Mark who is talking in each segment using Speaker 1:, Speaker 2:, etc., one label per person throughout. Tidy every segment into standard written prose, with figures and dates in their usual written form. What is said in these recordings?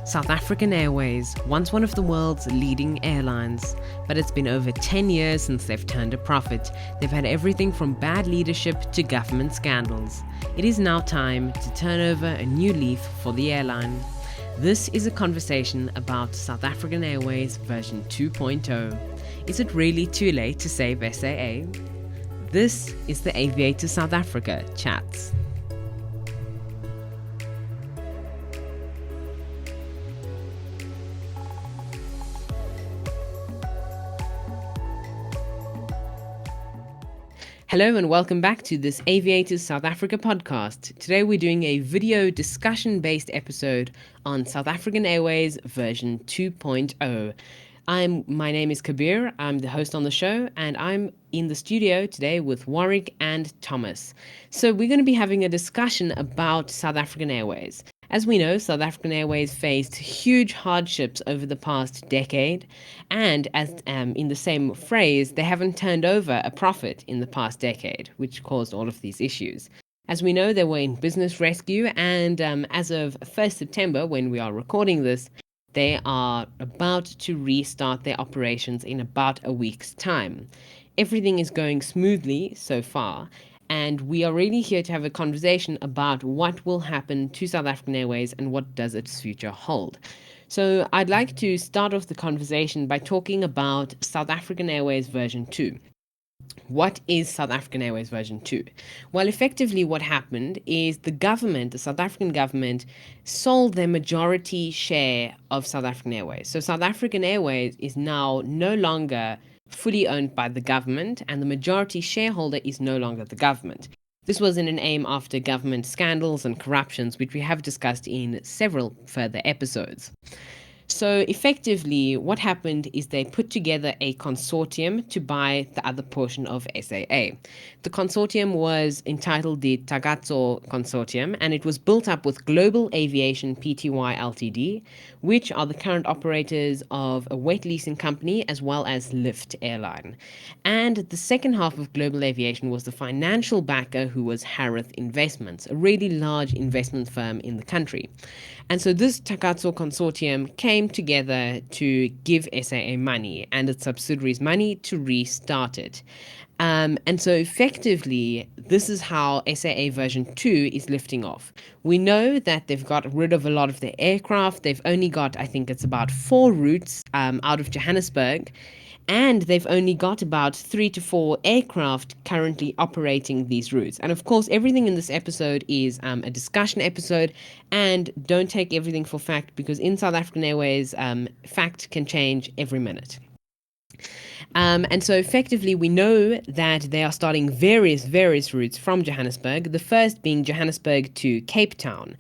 Speaker 1: South African Airways, once one of the world's leading airlines, but it's been over 10 years since they've turned a profit. They've had everything from bad leadership to government scandals. It is now time to turn over a new leaf for the airline. This is a conversation about South African Airways version 2.0. Is it really too late to save SAA? This is the Aviators South Africa CHATS. Hello and welcome back to this Aviators South Africa podcast. Today we're doing a video discussion-based episode on South African Airways version 2.0. My name is Kabir, I'm the host on the show, and I'm in the studio today with Warwick and Thomas. So we're going to be having a discussion about South African Airways. As we know, South African Airways faced huge hardships over the past decade, and as in the same phrase, they haven't turned over a profit in the past decade, which caused all of these issues. As we know, they were in business rescue, and as of 1st September, when we are recording this, they are about to restart their operations in about a week's time. Everything is going smoothly so far, and we are really here to have a conversation about what will happen to South African Airways and what does its future hold. So I'd like to start off the conversation by talking about South African Airways version 2. What is South African Airways version 2? Well, effectively what happened is the South African government, sold their majority share of South African Airways. So South African Airways is now no longer fully owned by the government, and the majority shareholder is no longer the government. This was in an aim after government scandals and corruptions, which we have discussed in several further episodes. So effectively, what happened is they put together a consortium to buy the other portion of SAA. The consortium was entitled the takatsu consortium, and it was built up with Global Aviation Pty Ltd, which are the current operators of a wet leasing company as well as Lift Airline. And the second half of Global Aviation was the financial backer, who was Harith Investments, a really large investment firm in the country. And so this takatsu consortium came together to give SAA money and its subsidiaries money to restart it. And so effectively, this is how SAA version 2 is lifting off. We know that they've got rid of a lot of their aircraft. They've only got, I think it's about 4 routes out of Johannesburg. And they've only got about 3 to 4 aircraft currently operating these routes. And of course, everything in this episode is a discussion episode. And don't take everything for fact, because in South African Airways, fact can change every minute. And so effectively, we know that they are starting various routes from Johannesburg, the first being Johannesburg to Cape Town.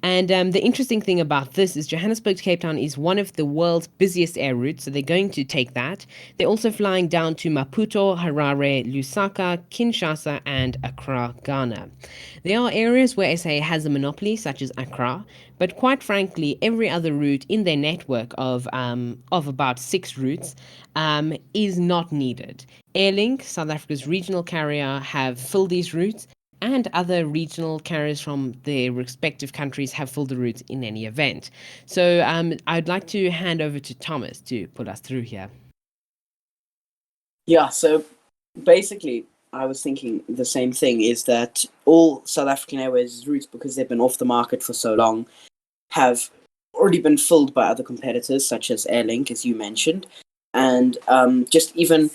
Speaker 1: And the interesting thing about this is Johannesburg to Cape Town is one of the world's busiest air routes, so they're going to take that. They're also flying down to Maputo, Harare, Lusaka, Kinshasa, and Accra, Ghana. There are areas where SA has a monopoly, such as Accra, but quite frankly, every other route in their network of about 6 routes is not needed. Airlink, South Africa's regional carrier, have filled these routes, and other regional carriers from their respective countries have filled the routes in any event. So I'd like to hand over to Thomas to put us through here.
Speaker 2: Yeah, so basically, I was thinking the same thing, is that all South African Airways routes, because they've been off the market for so long, have already been filled by other competitors, such as Airlink, as you mentioned, and just even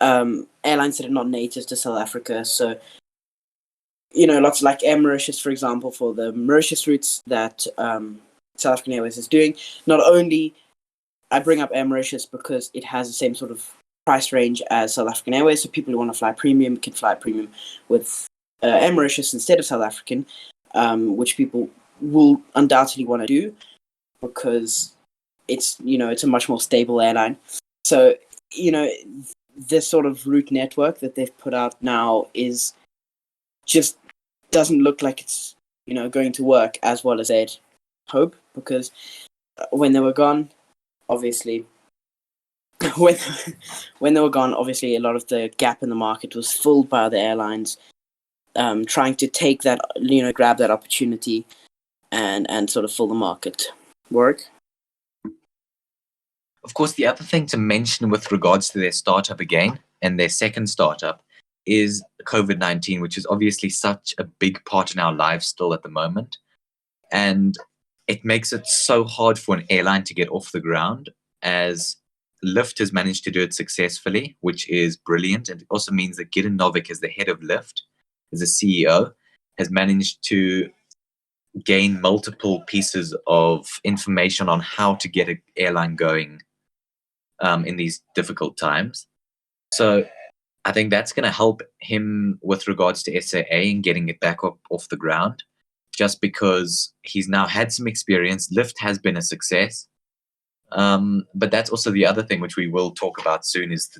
Speaker 2: airlines that are not native to South Africa. So, lots like Air Mauritius, for example, for the Mauritius routes that South African Airways is doing. Not only, I bring up Air Mauritius because it has the same sort of price range as South African Airways, so people who want to fly premium can fly premium with Air Mauritius instead of South African, which people will undoubtedly want to do because it's a much more stable airline. So this sort of route network that they've put out now is just doesn't look like it's going to work as well as they'd hope, because when they were gone, obviously when they were gone, obviously a lot of the gap in the market was filled by other airlines trying to take that, grab that opportunity and sort of fill the market. Work?
Speaker 3: Of course, the other thing to mention with regards to their startup again and their second startup is COVID-19, which is obviously such a big part in our lives still at the moment. And it makes it so hard for an airline to get off the ground, as Lyft has managed to do it successfully, which is brilliant. And it also means that Gideon Novick, as the head of Lyft, as a CEO, has managed to gain multiple pieces of information on how to get an airline going in these difficult times. So I think that's going to help him with regards to SAA and getting it back up off the ground, just because he's now had some experience. Lyft has been a success. But that's also the other thing which we will talk about soon, is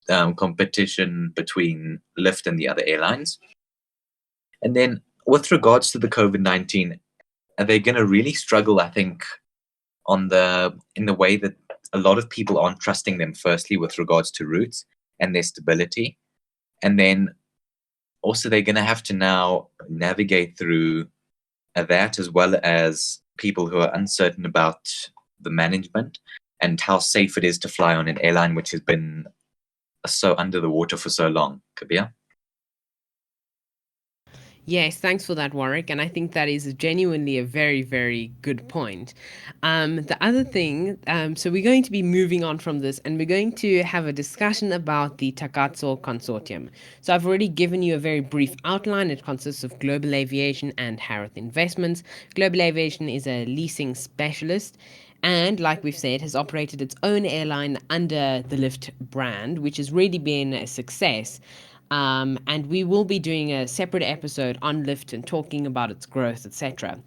Speaker 3: the competition between Lyft and the other airlines. And then with regards to the COVID-19, they're going to really struggle, I think, in the way that a lot of people aren't trusting them, firstly, with regards to routes and their stability. And then also they're going to have to now navigate through that, as well as people who are uncertain about the management and how safe it is to fly on an airline which has been so under the water for so long. Kabir?
Speaker 1: Yes, thanks for that, Warwick. And I think that is genuinely a very, very good point. The other thing, so we're going to be moving on from this and we're going to have a discussion about the takatsu consortium. So I've already given you a very brief outline. It consists of Global Aviation and Harith Investments. Global Aviation is a leasing specialist, and like we've said, has operated its own airline under the Lyft brand, which has really been a success. And we will be doing a separate episode on Lyft and talking about its growth, etc.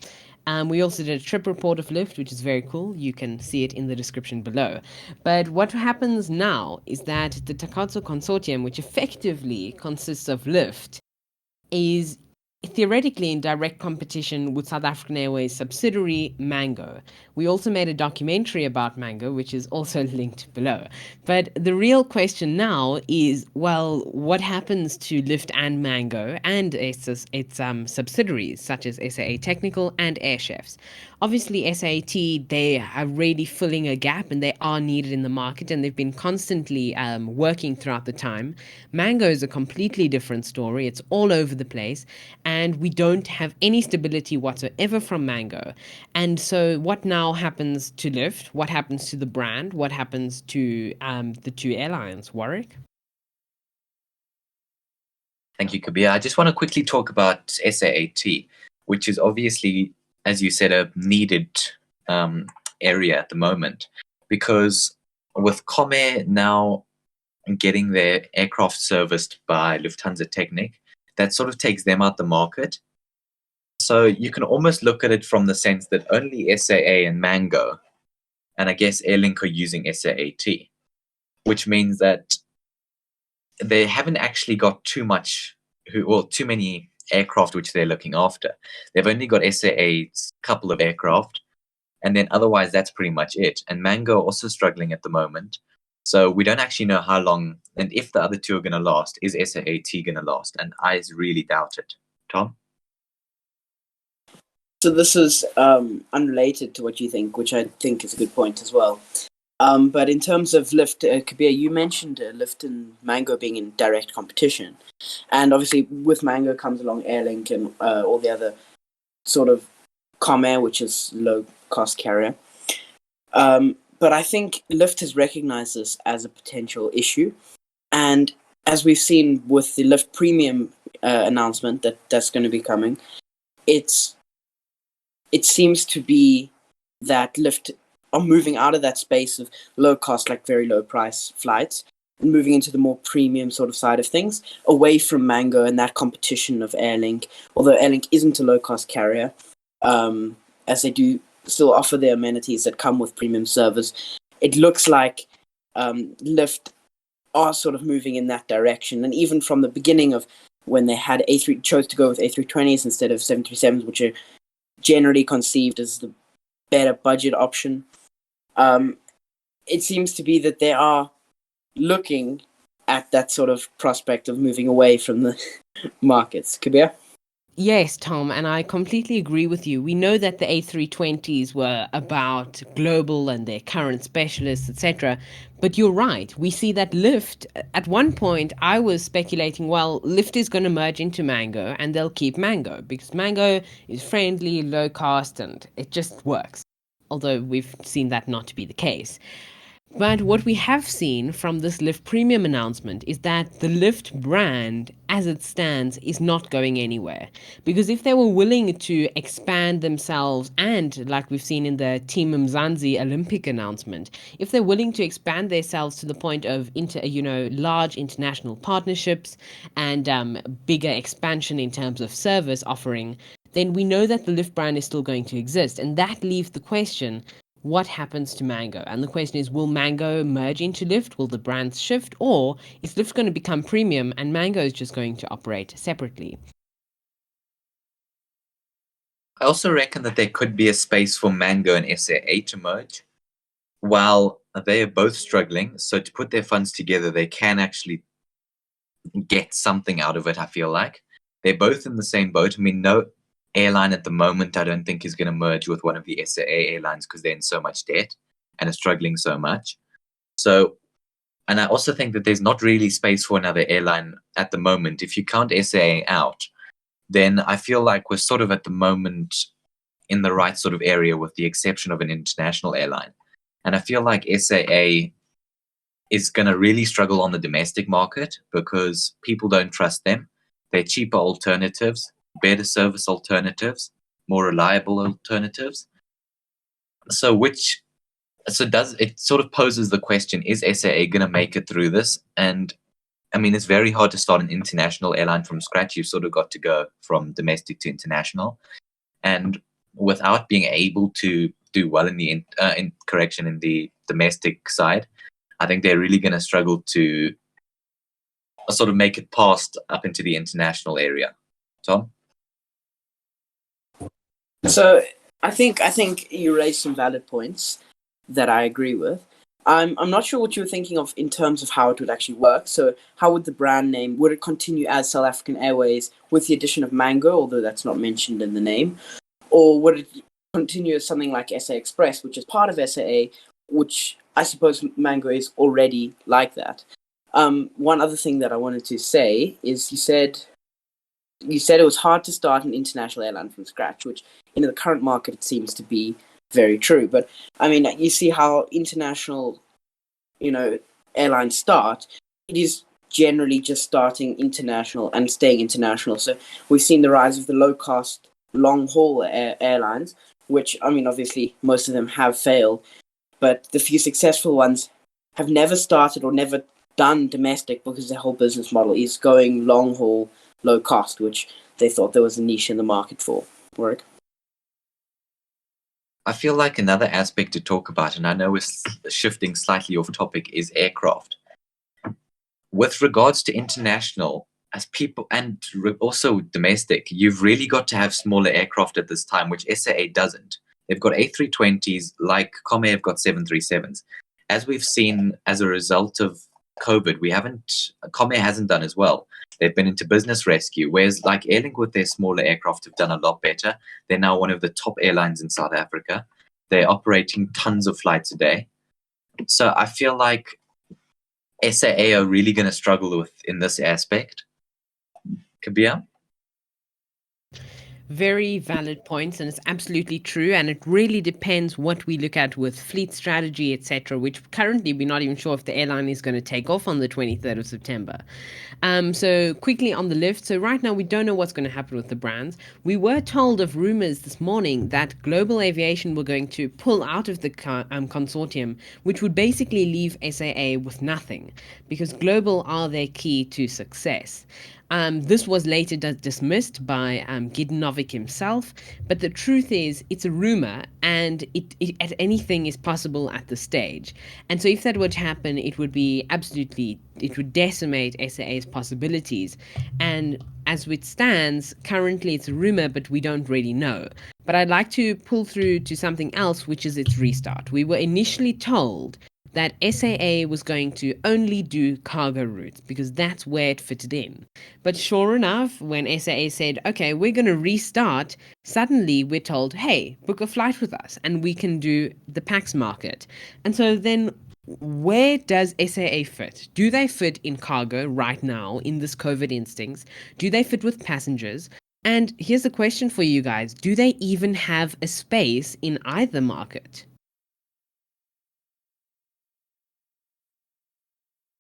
Speaker 1: We also did a trip report of Lyft, which is very cool. You can see it in the description below. But what happens now is that the takatsu consortium, which effectively consists of Lyft, is theoretically in direct competition with South African Airways subsidiary Mango. We also made a documentary about Mango, which is also linked below. But the real question now is, well, what happens to Lyft and Mango and its subsidiaries, such as SAA Technical and Air Chefs? Obviously, SAT, they are really filling a gap and they are needed in the market, and they've been constantly working throughout the time. Mango is a completely different story. It's all over the place, and we don't have any stability whatsoever from Mango. And so what now happens to Lyft? What happens to the brand? What happens to the two airlines, Warwick?
Speaker 3: Thank you, Kabir. I just want to quickly talk about SAAT, which is obviously, as you said, a needed area at the moment, because with Comair now getting their aircraft serviced by Lufthansa Technik, that sort of takes them out the market. So you can almost look at it from the sense that only SAA and Mango, and I guess Airlink, are using SAAT, which means that they haven't actually got too many aircraft which they're looking after. They've only got SAA's couple of aircraft, and then otherwise that's pretty much it. And Mango are also struggling at the moment. So we don't actually know how long, and if the other two are going to last. Is SAAT going to last? And I really doubt it. Tom?
Speaker 2: So this is unrelated to what you think, which I think is a good point as well. But in terms of Lyft, Kabir, you mentioned Lyft and Mango being in direct competition. And obviously with Mango comes along Airlink and all the other sort of Comair, which is low-cost carrier. But I think Lyft has recognized this as a potential issue. And as we've seen with the Lyft Premium announcement that's going to be coming, it seems to be that Lyft are moving out of that space of low cost, like very low price flights, and moving into the more premium sort of side of things, away from Mango and that competition of Airlink. Although Airlink isn't a low cost carrier, as they do still offer the amenities that come with premium service, it looks like Lyft are sort of moving in that direction. And even from the beginning of when they had chose to go with A320s instead of 737s, which are generally conceived as the better budget option, it seems to be that they are looking at that sort of prospect of moving away from the markets. Kabir?
Speaker 1: Yes, Tom, and I completely agree with you. We know that the A320s were about global and their current specialists, etc. But you're right. We see that Lyft, at one point, I was speculating, well, Lyft is going to merge into Mango and they'll keep Mango because Mango is friendly, low cost, and it just works. Although we've seen that not to be the case. But what we have seen from this Lyft Premium announcement is that the Lyft brand, as it stands, is not going anywhere. Because if they were willing to expand themselves, and like we've seen in the Team Mzansi Olympic announcement, if they're willing to expand themselves to the point of large international partnerships and bigger expansion in terms of service offering, then we know that the Lyft brand is still going to exist, and that leaves the question, what happens to Mango? And the question is, will Mango merge into Lyft? Will the brands shift? Or is Lyft going to become premium and Mango is just going to operate separately?
Speaker 3: I also reckon that there could be a space for Mango and SAA to merge. While they are both struggling, so to put their funds together, they can actually get something out of it, I feel like. They're both in the same boat. I mean, no airline at the moment, I don't think, is going to merge with one of the SAA airlines because they're in so much debt and are struggling so much. So, and I also think that there's not really space for another airline at the moment. If you count SAA out, then I feel like we're sort of at the moment in the right sort of area with the exception of an international airline. And I feel like SAA is going to really struggle on the domestic market because people don't trust them. They're cheaper alternatives, better service alternatives, more reliable alternatives. So does it sort of poses the question, is SAA going to make it through this? And I mean, it's very hard to start an international airline from scratch. You've sort of got to go from domestic to international. And without being able to do well in the in the domestic side, I think they're really going to struggle to sort of make it past up into the international area. Tom?
Speaker 2: So I think you raised some valid points that I agree with. I'm not sure what you were thinking of in terms of how it would actually work. So how would the brand name, would it continue as South African Airways with the addition of Mango, although that's not mentioned in the name? Or would it continue as something like SA Express, which is part of SAA, which I suppose Mango is already like that? One other thing that I wanted to say is you said it was hard to start an international airline from scratch, which in the current market it seems to be very true. But I mean, you see how international, airlines start. It is generally just starting international and staying international. So we've seen the rise of the low-cost, long-haul airlines, which, I mean, obviously most of them have failed, but the few successful ones have never started or never done domestic because their whole business model is going long-haul, low-cost, which they thought there was a niche in the market for. Warwick?
Speaker 3: I feel like another aspect to talk about, and I know we're shifting slightly off topic, is aircraft. With regards to international, as people, and also domestic, you've really got to have smaller aircraft at this time, which SAA doesn't. They've got A320s, like Comair have got 737s. As we've seen as a result of COVID, Comair hasn't done as well. They've been into business rescue, whereas like Airlink with their smaller aircraft have done a lot better. They're now one of the top airlines in South Africa. They're operating tons of flights a day. So I feel like SAA are really going to struggle in this aspect. Kabir?
Speaker 1: Very valid points, and it's absolutely true. And it really depends what we look at with fleet strategy, etc., which currently we're not even sure if the airline is going to take off on the 23rd of September. So quickly on the Lyft. So right now we don't know what's going to happen with the brands. We were told of rumors this morning that Global Aviation were going to pull out of the consortium, which would basically leave SAA with nothing, because Global are their key to success. This was later dismissed by Gidnovic himself, but the truth is, it's a rumor, and anything is possible at this stage. And so if that were to happen, it would decimate SAA's possibilities. And as it stands, currently it's a rumor, but we don't really know. But I'd like to pull through to something else, which is its restart. We were initially told that SAA was going to only do cargo routes because that's where it fitted in. But sure enough, when SAA said, okay, we're going to restart, suddenly we're told, hey, book a flight with us and we can do the PAX market. And so then where does SAA fit? Do they fit in cargo right now in this COVID instance? Do they fit with passengers? And here's a question for you guys. Do they even have a space in either market?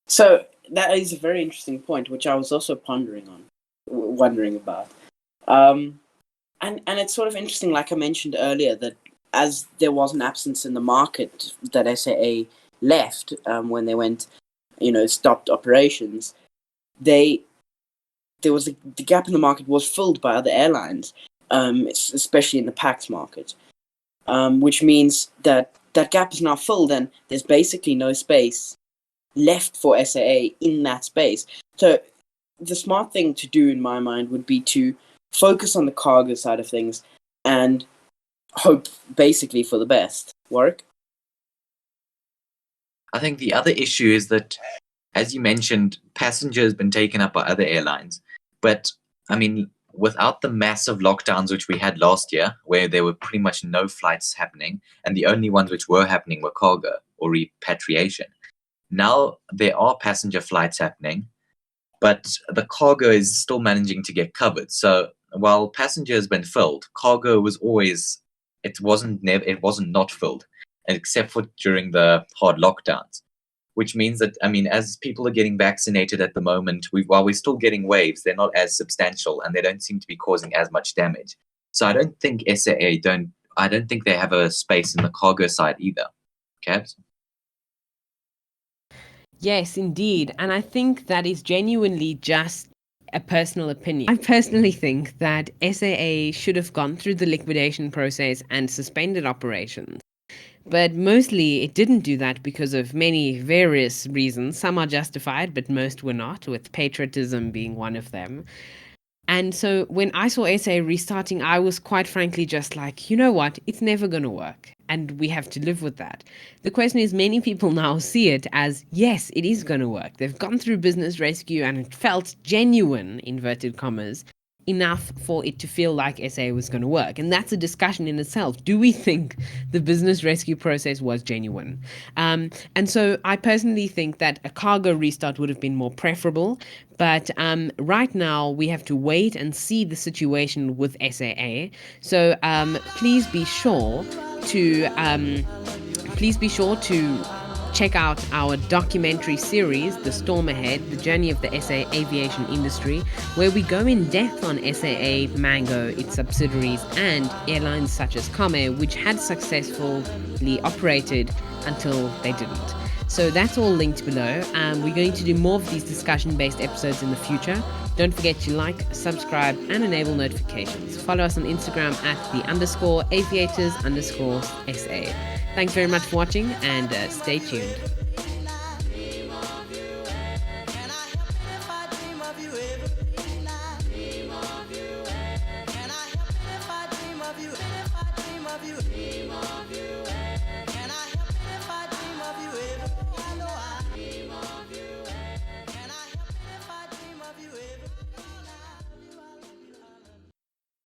Speaker 2: So that is a very interesting point, which I was also wondering about. And it's sort of interesting, like I mentioned earlier, that as there was an absence in the market that SAA left when they went, stopped operations, the gap in the market was filled by other airlines, especially in the PAX market, which means that gap is now filled and there's basically no space left for SAA in that space. So the smart thing to do in my mind would be to focus on the cargo side of things and hope basically for the best. Warwick?
Speaker 3: I think the other issue is that, as you mentioned, passenger has been taken up by other airlines. But, I mean, without the massive lockdowns which we had last year, where there were pretty much no flights happening, and the only ones which were happening were cargo or repatriation. Now there are passenger flights happening, but the cargo is still managing to get covered. So while passenger has been filled, cargo was always, it wasn't not filled, except for during the hard lockdowns. Which means that, I mean, as people are getting vaccinated at the moment, while we're still getting waves, they're not as substantial and they don't seem to be causing as much damage. So I don't think SAA I don't think they have a space in the cargo side either. Cabs?
Speaker 1: Yes, indeed. And I think that is genuinely just a personal opinion. I personally think that SAA should have gone through the liquidation process and suspended operations. But mostly it didn't do that because of many various reasons. Some are justified, but most were not, with patriotism being one of them. And so when I saw SAA restarting, I was quite frankly just like, you know what, it's never going to work. And we have to live with that. The question is, many people now see it as, yes, it is going to work. They've gone through business rescue and it felt genuine, inverted commas, enough for it to feel like SA was going to work. And that's a discussion in itself. Do we think the business rescue process was genuine? And so I personally think that a cargo restart would have been more preferable. But right now we have to wait and see the situation with SAA. So please be sure to check out our documentary series, The Storm Ahead, The Journey of the SA Aviation Industry, where we go in depth on SAA, Mango, its subsidiaries, and airlines such as Comair, which had successfully operated until they didn't. So that's all linked below. We're going to do more of these discussion-based episodes in the future. Don't forget to like, subscribe, and enable notifications. Follow us on Instagram at @_Aviators_SA. Thanks very much for watching and stay tuned.